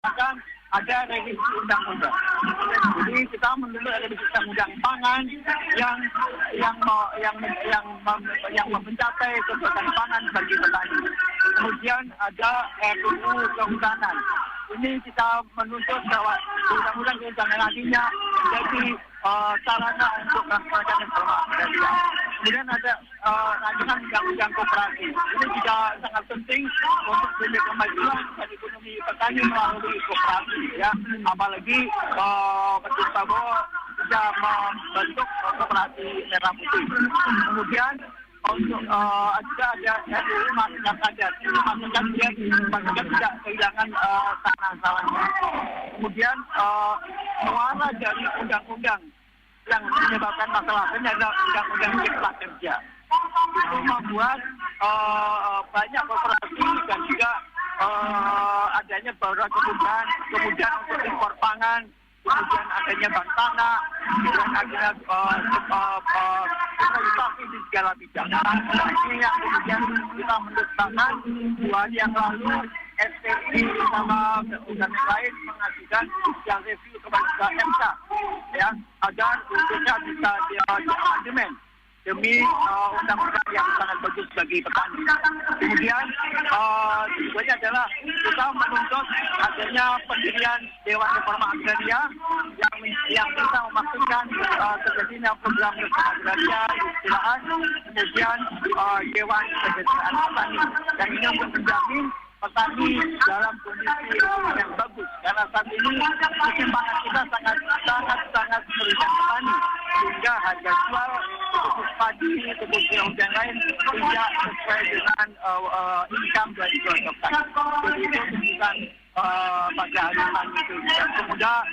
akan ada revisi undang-undang. Jadi kita menuntut revisi undang-undang pangan yang mencapai kebutuhan pangan bagi petani. Kemudian ada RUU Kehutanan. Ini kita menuntut bahwa undang-undang kehutanan nantinya menjadi sarana untuk melaksanakan reformasi agraria. Kemudian ada rancangan undang-undang koperasi. Ini juga sangat penting untuk demi kemajuan dan ekonomi petani melalui koperasi. Ya, apalagi Menteri Prabowo bisa membentuk koperasi merah putih. Kemudian untuk juga ada RUU masyarakat adat. Masyarakat tidak kehilangan tanah salahnya. Kemudian muara dari undang-undang yang menyebabkan masalah ini adalah undang-undang cipta kerja. Itu membuat banyak korporasi dan juga adanya beberapa kemudian untuk impor pangan, kemudian adanya bank tanah, dan adanya investasi di segala bidang. Ini yang kemudian kita mendesakkan 2 hari yang lalu SPI sama undang lain mengajukan yang review kepada MK, ya, agar khususnya bisa diamandemen demi undang-undang yang sangat bagus bagi petani. Kemudian tujuannya adalah kita menuntut adanya pendirian Dewan Reforma Agraria yang bisa memastikan terjadinya program reforma agraria istilahnya, kemudian Dewan Kesejahteraan Petani, dan ini untuk menjamin petani dalam kondisi yang bagus, karena saat ini musim pangan kita sangat merugikan petani, sehingga harga jual khusus padi, kemudian hujan lain tidak sesuai dengan income dari petani. Jadi itu tuntutan pada hari ini itu. Dan semoga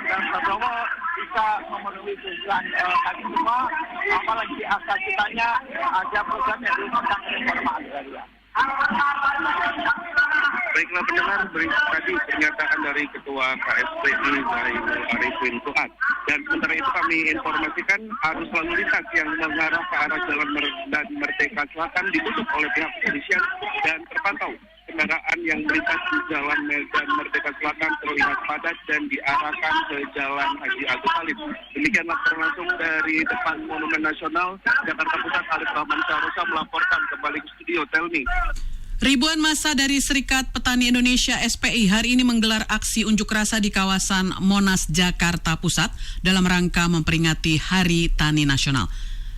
Pak Prabowo bisa memenuhi tujuan kami semua, apalagi asal kitanya ada program yang tentang reforma agraria. Baiklah pendengar, tadi pernyataan dari Ketua KSPI Zainul Arifin Fuad. Dan sementara itu kami informasikan arus lalu lintas yang mengarah ke arah Jalan Merdeka Selatan ditutup oleh pihak kepolisian dan terpantau kendaraan yang melintas di Jalan Medan Merdeka Selatan terlihat padat dan diarahkan ke Jalan Haji Agus Salim. Demikianlah langsung dari depan Monumen Nasional Jakarta Pusat, Alif Rahman Sarosa melaporkan kembali ke studio. Telmi. Ribuan massa dari Serikat Petani Indonesia SPI hari ini menggelar aksi unjuk rasa di kawasan Monas, Jakarta Pusat dalam rangka memperingati Hari Tani Nasional.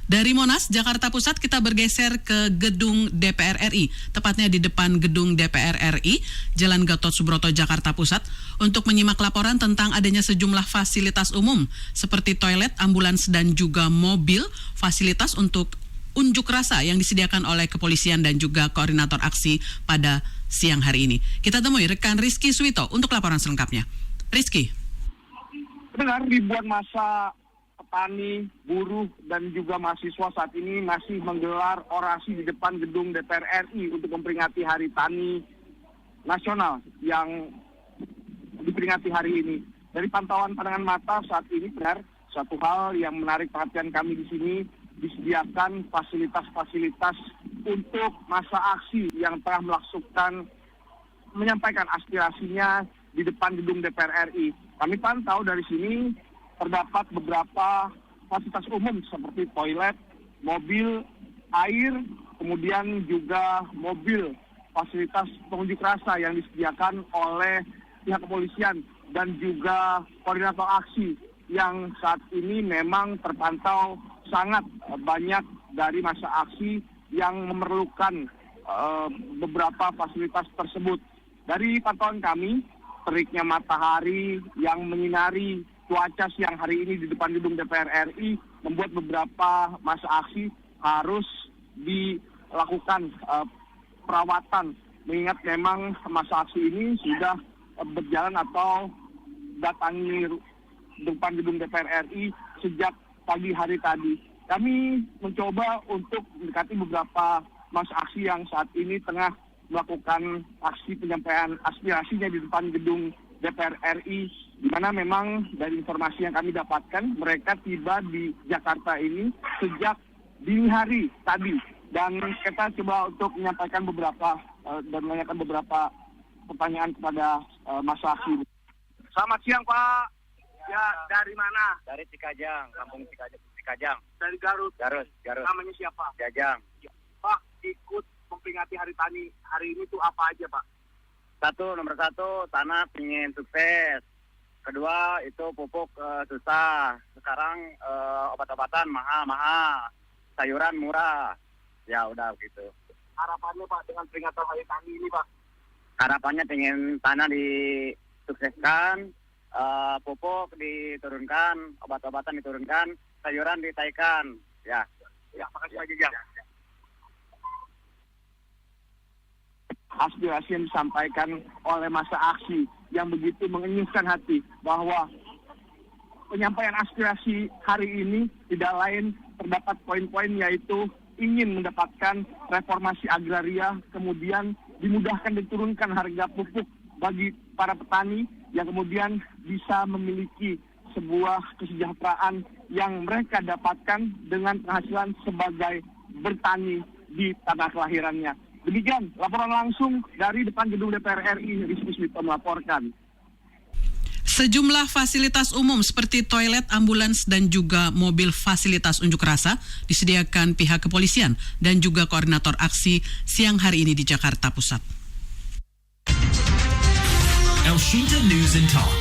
Dari Monas, Jakarta Pusat, kita bergeser ke gedung DPR RI, tepatnya di depan gedung DPR RI, Jalan Gatot Subroto, Jakarta Pusat, untuk menyimak laporan tentang adanya sejumlah fasilitas umum seperti toilet, ambulans, dan juga mobil, fasilitas untuk unjuk rasa yang disediakan oleh kepolisian dan juga koordinator aksi pada siang hari ini. Kita temui rekan Rizky Suwito untuk laporan selengkapnya. Rizky. Dengar ribuan massa petani, buruh, dan juga mahasiswa saat ini masih menggelar orasi di depan gedung DPR RI untuk memperingati Hari Tani Nasional yang diperingati hari ini. Dari pantauan pandangan mata saat ini benar, satu hal yang menarik perhatian kami di sini, disediakan fasilitas-fasilitas untuk masa aksi yang telah menyampaikan aspirasinya di depan gedung DPR RI. Kami pantau dari sini terdapat beberapa fasilitas umum seperti toilet, mobil, air, kemudian juga mobil fasilitas pengunjuk rasa yang disediakan oleh pihak kepolisian dan juga koordinator aksi yang saat ini memang terpantau sangat banyak dari masa aksi yang memerlukan beberapa fasilitas tersebut. Dari pantauan kami, teriknya matahari yang menyinari cuaca siang hari ini di depan gedung DPR RI membuat beberapa masa aksi harus dilakukan perawatan, mengingat memang masa aksi ini sudah berjalan atau datangi depan gedung DPR RI sejak pagi hari tadi. Kami mencoba untuk mendekati beberapa masa aksi yang saat ini tengah melakukan aksi penyampaian aspirasinya di depan gedung DPR RI, di mana memang dari informasi yang kami dapatkan, mereka tiba di Jakarta ini sejak dini hari tadi. Dan kita coba untuk menyampaikan beberapa dan menanyakan beberapa pertanyaan kepada Mas Saki. Selamat siang Pak. Ya, dari mana? Dari Cikajang, kampung Cikajang. Dari Garut. Garut. Namanya siapa? Jajang. Pak, ikut memperingati Hari Tani hari ini tuh apa aja Pak? Nomor satu, tanah ingin sukses. Kedua, itu pupuk susah. Sekarang obat-obatan mahal. Sayuran murah. Ya udah gitu. Harapannya Pak dengan peringatan Hari Tani ini Pak? Harapannya pengen tanah disukseskan, pupuk diturunkan, obat-obatan diturunkan, sayuran ditaikan. Ya, makasih Pak Jajang. Aspirasi yang disampaikan oleh masa aksi yang begitu mengenyuskan hati bahwa penyampaian aspirasi hari ini tidak lain terdapat poin-poin yaitu ingin mendapatkan reformasi agraria, kemudian dimudahkan diturunkan harga pupuk bagi para petani yang kemudian bisa memiliki sebuah kesejahteraan yang mereka dapatkan dengan penghasilan sebagai bertani di tanah kelahirannya. Demikian laporan langsung dari depan gedung DPR RI, Rizky Smito melaporkan. Sejumlah fasilitas umum seperti toilet, ambulans, dan juga mobil fasilitas unjuk rasa disediakan pihak kepolisian dan juga koordinator aksi siang hari ini di Jakarta Pusat. Elshinta News and Talk.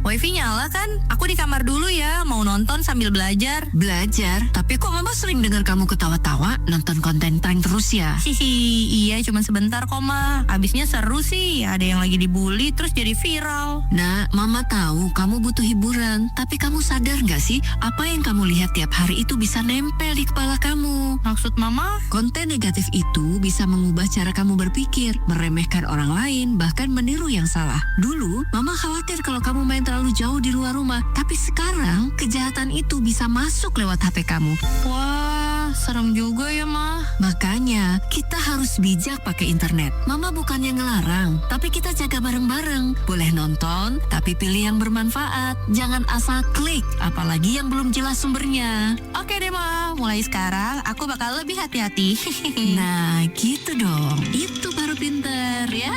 Wifi nyala kan? Aku di kamar dulu ya, mau nonton sambil belajar. Belajar? Tapi kok Mama sering dengar kamu ketawa-tawa nonton konten prank terus ya? Hihi, iya cuma sebentar kok Ma. Abisnya seru sih, ada yang lagi dibully terus jadi viral. Nah, Mama tahu kamu butuh hiburan. Tapi kamu sadar gak sih, apa yang kamu lihat tiap hari itu bisa nempel di kepala kamu? Maksud Mama? Konten negatif itu bisa mengubah cara kamu berpikir, meremehkan orang lain, bahkan meniru yang salah. Dulu, Mama khawatir kalau kamu main terlalu jauh di luar rumah. Tapi sekarang, kejahatan itu bisa masuk lewat HP kamu. Wah, serem juga ya Ma. Makanya, kita harus bijak pakai internet. Mama bukannya ngelarang, tapi kita jaga bareng-bareng. Boleh nonton, tapi pilih yang bermanfaat. Jangan asal klik, apalagi yang belum jelas sumbernya. Oke deh Ma, mulai sekarang aku bakal lebih hati-hati. Nah, gitu dong. Itu baru pinter ya.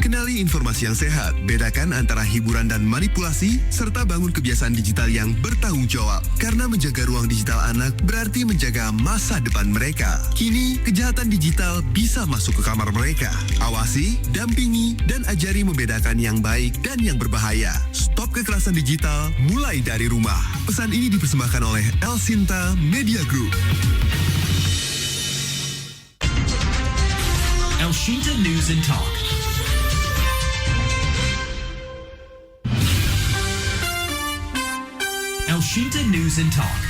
Kenali informasi yang sehat, bedakan antara hiburan dan manipulasi, serta bangun kebiasaan digital yang bertanggung jawab. Karena menjaga ruang digital anak berarti menjaga masa depan mereka. Kini, kejahatan digital bisa masuk ke kamar mereka. Awasi, dampingi, dan ajari membedakan yang baik dan yang berbahaya. Stop kekerasan digital mulai dari rumah. Pesan ini dipersembahkan oleh Elshinta Media Group. Elshinta News and Talk. Elshinta News and Talk.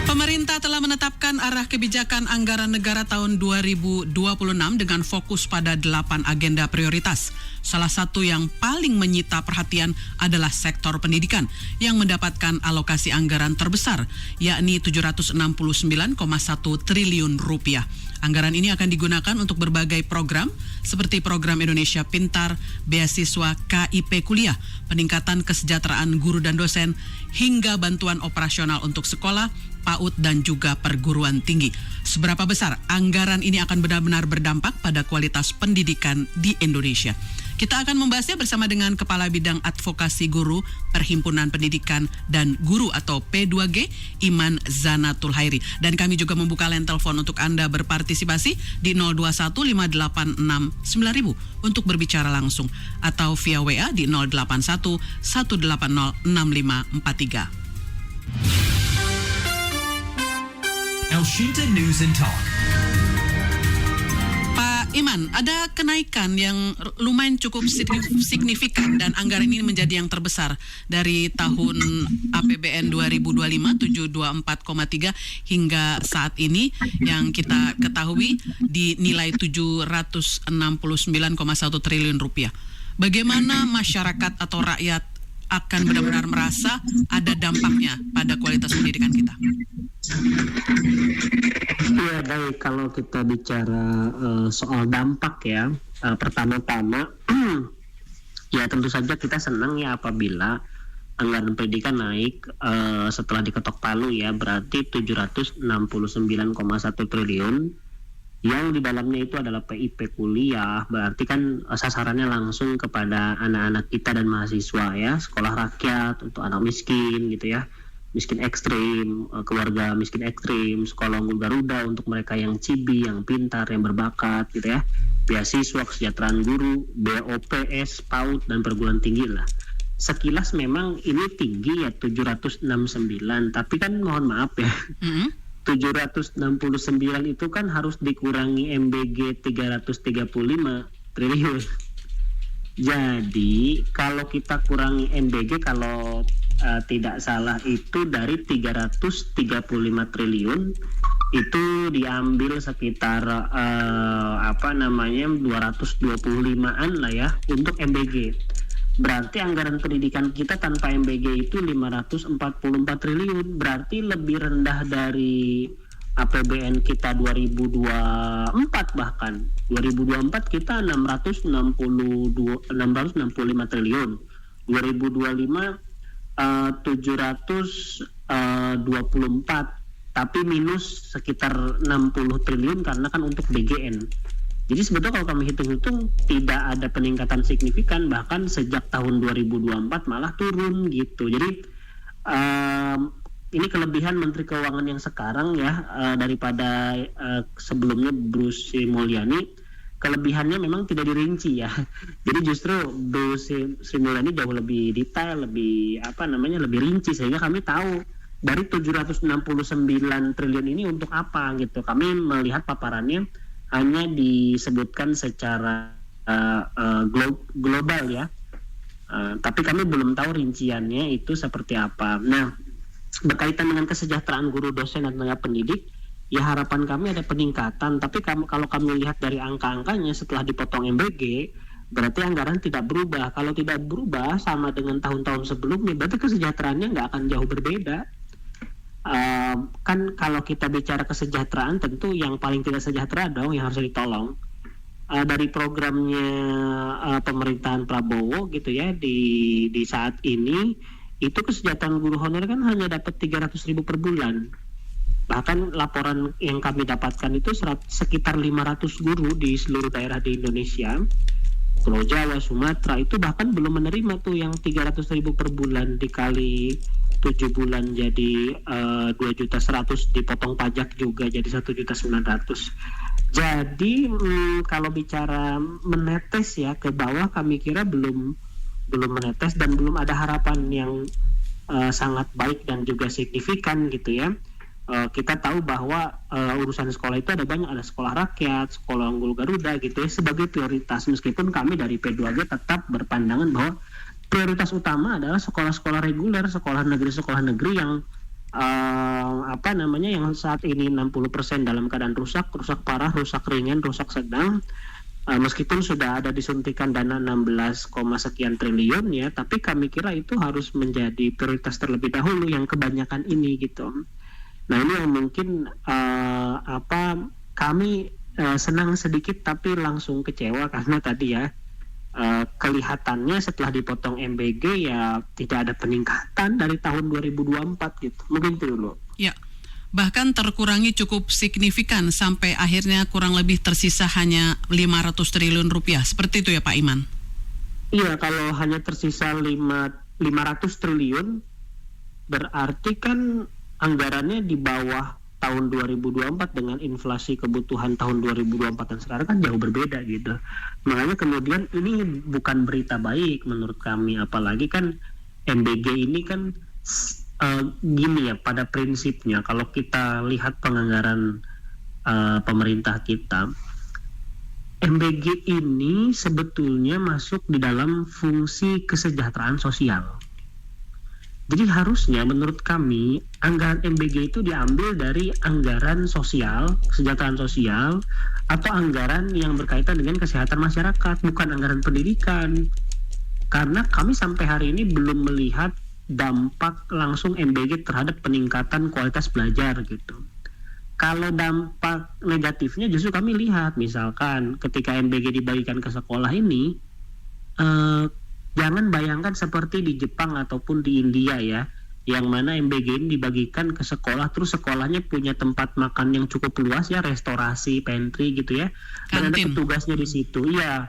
Pemerintah telah menetapkan arah kebijakan anggaran negara tahun 2026 dengan fokus pada 8 agenda prioritas. Salah satu yang paling menyita perhatian adalah sektor pendidikan yang mendapatkan alokasi anggaran terbesar, yakni 769,1 triliun rupiah. Anggaran ini akan digunakan untuk berbagai program seperti program Indonesia Pintar, beasiswa KIP kuliah, peningkatan kesejahteraan guru dan dosen, hingga bantuan operasional untuk sekolah, PAUD, dan juga perguruan tinggi. Seberapa besar anggaran ini akan benar-benar berdampak pada kualitas pendidikan di Indonesia? Kita akan membahasnya bersama dengan Kepala Bidang Advokasi Guru Perhimpunan Pendidikan dan Guru atau P2G, Iman Zanatul Hairi. Dan kami juga membuka line telepon untuk Anda berpartisipasi di 021-586-9000 untuk berbicara langsung atau via WA di 081-180-6543. Elshinta News and Talk. Pak Iman, ada kenaikan yang lumayan cukup signifikan dan anggaran ini menjadi yang terbesar dari tahun APBN 2025 724,3 hingga saat ini yang kita ketahui dinilai 769,1 triliun rupiah. Bagaimana masyarakat atau rakyat akan benar-benar merasa ada dampaknya pada kualitas pendidikan kita? Ya baik, kalau kita bicara soal dampak ya, pertama-tama ya tentu saja kita senang ya apabila anggaran pendidikan naik setelah diketok palu ya, berarti 769,1 triliun yang di dalamnya itu adalah PIP kuliah, berarti kan sasarannya langsung kepada anak-anak kita dan mahasiswa ya, sekolah rakyat untuk anak miskin gitu ya, miskin ekstrim, keluarga miskin ekstrim, sekolah unggul Garuda untuk mereka yang cibi, yang pintar, yang berbakat gitu ya, beasiswa, kesejahteraan guru, BOPS, PAUD dan perguruan tinggi lah. Sekilas memang ini tinggi ya 769, tapi kan mohon maaf ya. 769 itu kan harus dikurangi MBG 335 triliun. Jadi kalau kita kurangi MBG, kalau tidak salah itu dari 335 triliun itu diambil sekitar 225-an lah ya untuk MBG. Berarti anggaran pendidikan kita tanpa MBG itu 544 triliun, berarti lebih rendah dari APBN kita 2024 bahkan. 2024 kita 665 triliun. 2025 724, tapi minus sekitar 60 triliun karena kan untuk BGN. Jadi sebetulnya kalau kami hitung-hitung tidak ada peningkatan signifikan, bahkan sejak tahun 2024 malah turun gitu. Jadi ini kelebihan Menteri Keuangan yang sekarang ya, daripada sebelumnya Bruce Sri Mulyani. Kelebihannya memang tidak dirinci ya. Jadi justru Bruce Sri Mulyani jauh lebih detail, lebih lebih rinci, sehingga kami tahu dari 769 triliun ini untuk apa gitu. Kami melihat paparannya hanya disebutkan secara global ya, tapi kami belum tahu rinciannya itu seperti apa. Nah, berkaitan dengan kesejahteraan guru, dosen, dan tenaga pendidik, ya harapan kami ada peningkatan. Tapi kalau kami lihat dari angka-angkanya setelah dipotong MBG, berarti anggaran tidak berubah. Kalau tidak berubah sama dengan tahun-tahun sebelumnya, berarti kesejahteraannya nggak akan jauh berbeda. Kan kalau kita bicara kesejahteraan, tentu yang paling tidak sejahtera dong yang harus ditolong. Dari programnya pemerintahan Prabowo gitu ya, di saat ini itu kesejahteraan guru honorer kan hanya dapat 300.000 per bulan. Bahkan laporan yang kami dapatkan itu sekitar 500 guru di seluruh daerah di Indonesia, Pulau Jawa, Sumatera, itu bahkan belum menerima tuh yang 300.000 per bulan, dikali 7 bulan jadi 2.100.000, dipotong pajak juga jadi 1.900.000. Jadi kalau bicara menetes ya ke bawah, kami kira belum menetes dan belum ada harapan yang sangat baik dan juga signifikan gitu ya. Kita tahu bahwa urusan sekolah itu ada banyak, ada sekolah rakyat, sekolah unggul Garuda gitu ya sebagai prioritas, meskipun kami dari P2G tetap berpandangan bahwa prioritas utama adalah sekolah-sekolah reguler, sekolah negeri yang yang saat ini 60% dalam keadaan rusak parah, rusak ringan, rusak sedang. Meskipun sudah ada disuntikan dana 16, sekian triliun ya, tapi kami kira itu harus menjadi prioritas terlebih dahulu yang kebanyakan ini gitu. Nah ini yang mungkin kami senang sedikit tapi langsung kecewa karena tadi ya kelihatannya setelah dipotong MBG ya tidak ada peningkatan dari tahun 2024 gitu. Mungkin itu dulu. Ya. Bahkan terkurangi cukup signifikan sampai akhirnya kurang lebih tersisa hanya 500 triliun rupiah. Seperti itu ya Pak Iman? Iya, kalau hanya tersisa 500 triliun berarti kan anggarannya di bawah tahun 2024 dengan inflasi kebutuhan tahun 2024 dan sekarang kan jauh berbeda gitu. Makanya kemudian ini bukan berita baik menurut kami, apalagi kan MBG ini kan gini ya, pada prinsipnya kalau kita lihat penganggaran pemerintah kita, MBG ini sebetulnya masuk di dalam fungsi kesejahteraan sosial. Jadi harusnya menurut kami anggaran MBG itu diambil dari anggaran sosial, kesejahteraan sosial, atau anggaran yang berkaitan dengan kesehatan masyarakat, bukan anggaran pendidikan. Karena kami sampai hari ini belum melihat dampak langsung MBG terhadap peningkatan kualitas belajar gitu. Kalau dampak negatifnya justru kami lihat, misalkan ketika MBG dibagikan ke sekolah ini, jangan bayangkan seperti di Jepang ataupun di India ya, yang mana MBG ini dibagikan ke sekolah, terus sekolahnya punya tempat makan yang cukup luas ya, restorasi, pantry gitu ya, dan ada petugasnya di situ. Iya,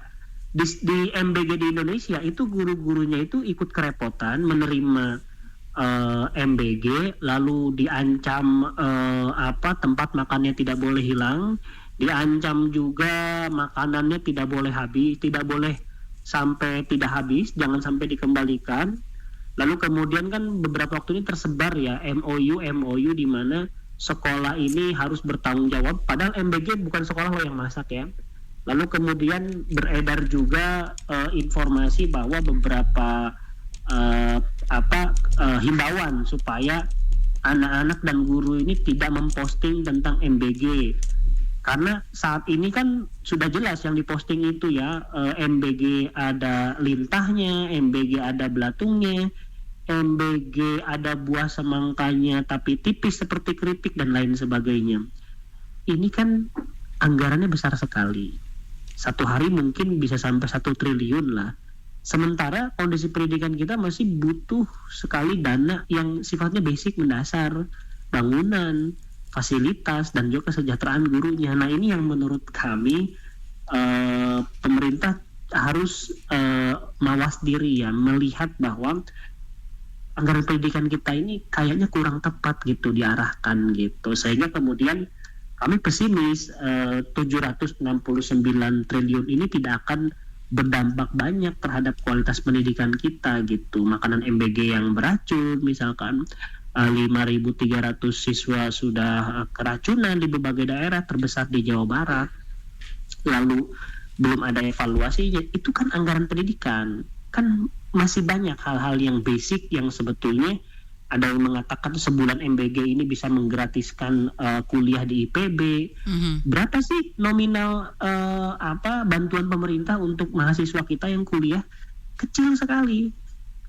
di MBG di Indonesia itu guru-gurunya itu ikut kerepotan menerima MBG, lalu diancam tempat makannya tidak boleh hilang, diancam juga makanannya tidak boleh habis, tidak boleh sampai tidak habis, jangan sampai dikembalikan. Lalu kemudian kan beberapa waktu ini tersebar ya MOU di mana sekolah ini harus bertanggung jawab, padahal MBG bukan sekolah lo yang masak ya. Lalu kemudian beredar juga informasi bahwa beberapa himbauan supaya anak-anak dan guru ini tidak memposting tentang MBG. Karena saat ini kan sudah jelas yang diposting itu ya, MBG ada lintahnya, MBG ada belatungnya, MBG ada buah semangkanya tapi tipis seperti keripik dan lain sebagainya. Ini kan anggarannya besar sekali. Satu hari mungkin bisa sampai 1 triliun lah. Sementara kondisi pendidikan kita masih butuh sekali dana yang sifatnya basic, mendasar, bangunan, fasilitas, dan juga kesejahteraan gurunya. Nah ini yang menurut kami pemerintah harus mawas diri ya, melihat bahwa anggaran pendidikan kita ini kayaknya kurang tepat gitu diarahkan gitu, sehingga kemudian kami pesimis 769 triliun ini tidak akan berdampak banyak terhadap kualitas pendidikan kita gitu. Makanan MBG yang beracun misalkan, 5.300 siswa sudah keracunan di berbagai daerah terbesar di Jawa Barat, lalu belum ada evaluasinya. Itu kan anggaran pendidikan, kan masih banyak hal-hal yang basic yang sebetulnya ada yang mengatakan sebulan MBG ini bisa menggratiskan kuliah di IPB. Berapa sih nominal bantuan pemerintah untuk mahasiswa kita yang kuliah? Kecil sekali.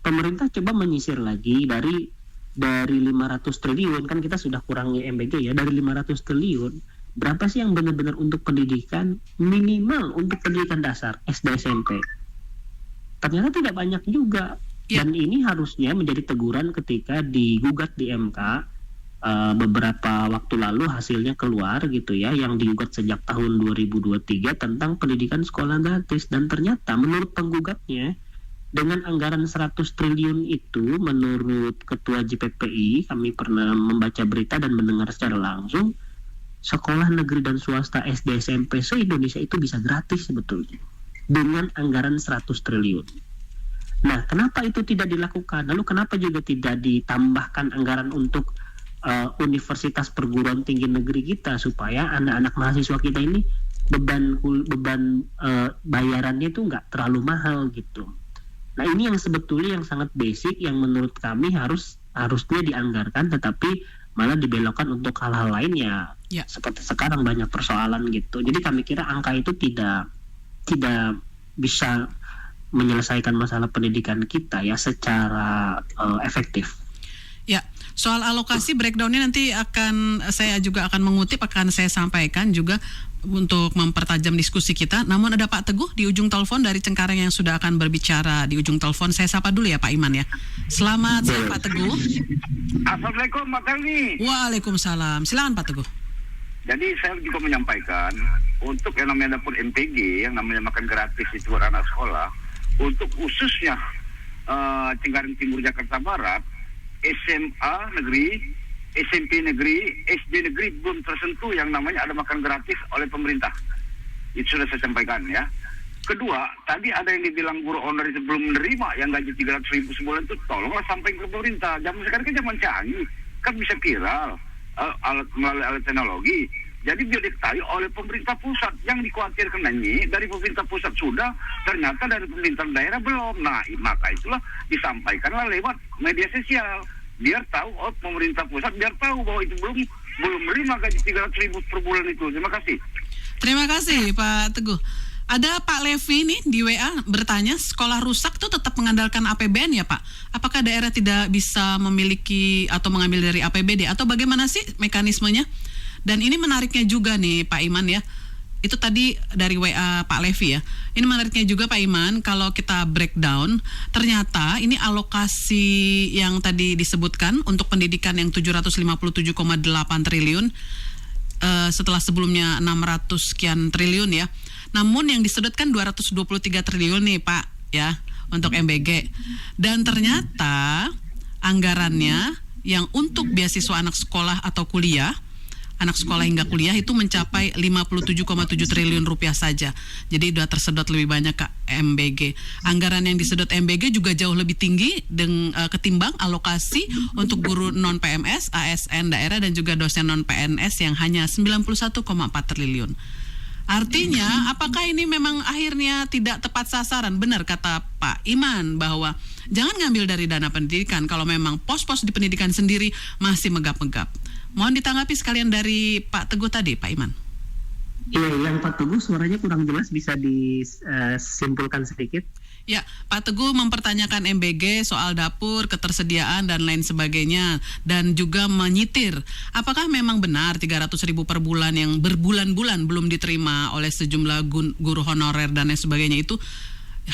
Pemerintah coba menyisir lagi dari 500 triliun, kan kita sudah kurangi MBG ya, dari 500 triliun berapa sih yang benar-benar untuk pendidikan, minimal untuk pendidikan dasar SD SMP? Ternyata tidak banyak juga. Dan ini harusnya menjadi teguran ketika digugat di MK beberapa waktu lalu, hasilnya keluar gitu ya, yang digugat sejak tahun 2023 tentang pendidikan sekolah gratis. Dan ternyata menurut penggugatnya, dengan anggaran 100 triliun itu, menurut Ketua JPPI, kami pernah membaca berita dan mendengar secara langsung, sekolah negeri dan swasta SD SMP se-Indonesia itu bisa gratis sebetulnya dengan anggaran 100 triliun. Nah, kenapa itu tidak dilakukan? Lalu kenapa juga tidak ditambahkan anggaran untuk universitas perguruan tinggi negeri kita, supaya anak-anak mahasiswa kita ini beban bayarannya itu nggak terlalu mahal gitu. Nah, ini yang sebetulnya yang sangat basic yang menurut kami harusnya dianggarkan, tetapi malah dibelokkan untuk hal-hal lain ya. Seperti sekarang banyak persoalan gitu. Jadi kami kira angka itu tidak bisa menyelesaikan masalah pendidikan kita ya secara efektif. Ya, soal alokasi breakdown-nya nanti saya juga akan mengutip, akan saya sampaikan juga untuk mempertajam diskusi kita. Namun ada Pak Teguh di ujung telepon dari Cengkareng yang sudah akan berbicara di ujung telepon. Saya sapa dulu ya Pak Iman ya. Selamat siang Pak Teguh. Assalamualaikum Mbak Telni. Waalaikumsalam. Silakan Pak Teguh. Jadi saya juga menyampaikan untuk yang namanya pun MPG, yang namanya makan gratis itu buat anak sekolah, untuk khususnya Cengkareng Timur Jakarta Barat, SMA negeri, SMP negeri, SD negeri belum tersentuh yang namanya ada makan gratis oleh pemerintah. Itu sudah saya sampaikan ya. Kedua, tadi ada yang dibilang guru honorer itu belum menerima yang gaji 300.000 sebulan itu, tolonglah sampaikan ke pemerintah. Zaman sekarang kan zaman canggih, kan bisa viral melalui alat teknologi. Jadi biar diketahui oleh pemerintah pusat. Yang dikhawatirkan ini dari pemerintah pusat sudah, ternyata dari pemerintah daerah belum. Nah, maka itulah disampaikanlah lewat media sosial. Biar tahu, pemerintah pusat biar tahu bahwa itu belum menerima gaji 300.000 per bulan itu. Terima kasih. Terima kasih Pak Teguh. Ada Pak Levi nih di WA bertanya, sekolah rusak tuh tetap mengandalkan APBN ya Pak? Apakah daerah tidak bisa memiliki atau mengambil dari APBD? Atau bagaimana sih mekanismenya? Dan ini menariknya juga nih Pak Iman ya, Itu tadi dari WA Pak Levi ya. Ini menariknya juga Pak Iman, kalau kita breakdown, ternyata ini alokasi yang tadi disebutkan untuk pendidikan yang 757,8 triliun, setelah sebelumnya 600 sekian triliun ya. Namun yang disedotkan 223 triliun nih Pak ya untuk MBG. Dan ternyata anggarannya yang untuk beasiswa anak sekolah atau kuliah, anak sekolah hingga kuliah itu mencapai 57,7 triliun rupiah saja. Jadi sudah tersedot lebih banyak ke MBG. Anggaran yang disedot MBG juga jauh lebih tinggi ketimbang alokasi untuk guru non-PMS, ASN daerah dan juga dosen non-PNS yang hanya 91,4 triliun. Artinya, apakah ini memang akhirnya tidak tepat sasaran? Benar kata Pak Iman bahwa jangan ngambil dari dana pendidikan kalau memang pos-pos di pendidikan sendiri masih megap-megap. Mohon ditanggapi sekalian dari Pak Teguh tadi, Pak Iman. Iya, yang Pak Teguh suaranya kurang jelas, bisa disimpulkan sedikit? Ya, Pak Teguh mempertanyakan MBG soal dapur, ketersediaan, dan lain sebagainya. Dan juga menyitir, apakah memang benar 300.000 per bulan yang berbulan-bulan belum diterima oleh sejumlah guru honorer dan lain sebagainya itu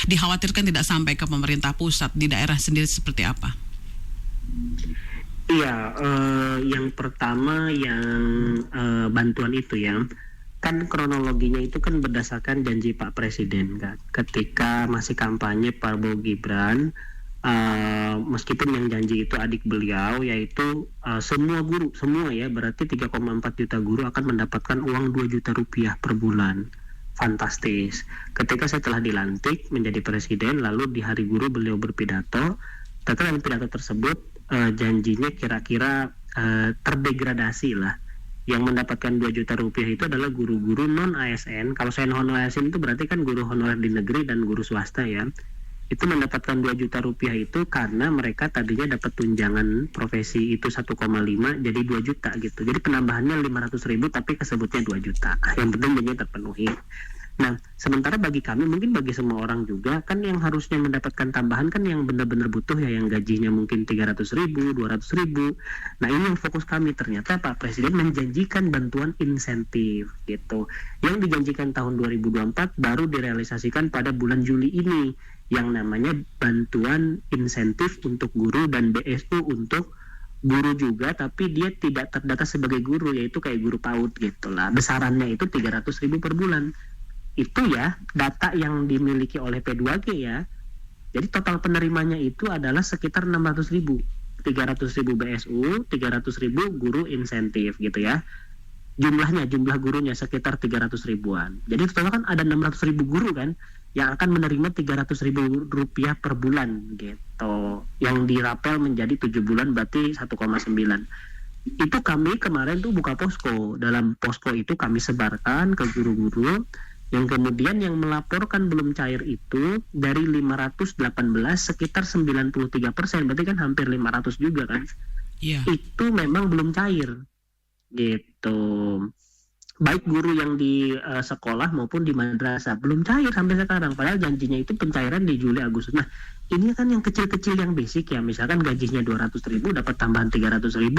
dikhawatirkan tidak sampai ke pemerintah pusat, di daerah sendiri seperti apa? Iya, yang pertama yang bantuan itu ya, kan kronologinya itu kan berdasarkan janji Pak Presiden kan. Ketika masih kampanye Prabowo Gibran, meskipun yang janji itu adik beliau, yaitu semua guru, semua ya, berarti 3,4 juta guru akan mendapatkan uang 2 juta rupiah per bulan. Fantastis. Ketika setelah dilantik menjadi presiden, lalu di Hari Guru beliau berpidato, dalam pidato tersebut janjinya kira-kira terdegradasi lah. Yang mendapatkan 2 juta rupiah itu adalah guru-guru non-ASN. Kalau saya non-ASN itu berarti kan guru honorer di negeri dan guru swasta ya. Itu mendapatkan 2 juta rupiah itu karena mereka tadinya dapat tunjangan profesi itu 1,5 jadi 2 juta gitu. Jadi penambahannya 500.000 tapi kesebutnya 2 juta. Yang penting janjinya terpenuhi. Nah, sementara bagi kami, mungkin bagi semua orang juga, kan yang harusnya mendapatkan tambahan kan yang benar-benar butuh ya, yang gajinya mungkin 300.000, 200.000. Nah, ini yang fokus kami. Ternyata Pak Presiden menjanjikan bantuan insentif gitu. Yang dijanjikan tahun 2024 baru direalisasikan pada bulan Juli ini, yang namanya bantuan insentif untuk guru dan BSU untuk guru juga, tapi dia tidak terdata sebagai guru, yaitu kayak guru PAUD gitu lah. Besarannya itu 300.000 per bulan. Itu ya data yang dimiliki oleh P2G ya. Jadi total penerimanya itu adalah sekitar 600.000, 300.000 BSU, 300.000 guru insentif gitu ya. Jumlah gurunya sekitar 300.000-an. Jadi total kan ada 600.000 guru kan yang akan menerima 300.000 rupiah per bulan gitu. Yang dirapel menjadi 7 bulan berarti 1,9. Itu kami kemarin tuh buka posko. Dalam posko itu kami sebarkan ke guru-guru. Yang kemudian yang melaporkan belum cair itu dari 518 sekitar 93%, berarti kan hampir 500 juga kan. Yeah. Itu memang belum cair gitu. Baik guru yang di sekolah maupun di madrasah belum cair sampai sekarang, padahal janjinya itu pencairan di Juli Agustus. Nah, ini kan yang kecil-kecil yang basic ya, misalkan gajinya 200.000 dapat tambahan 300.000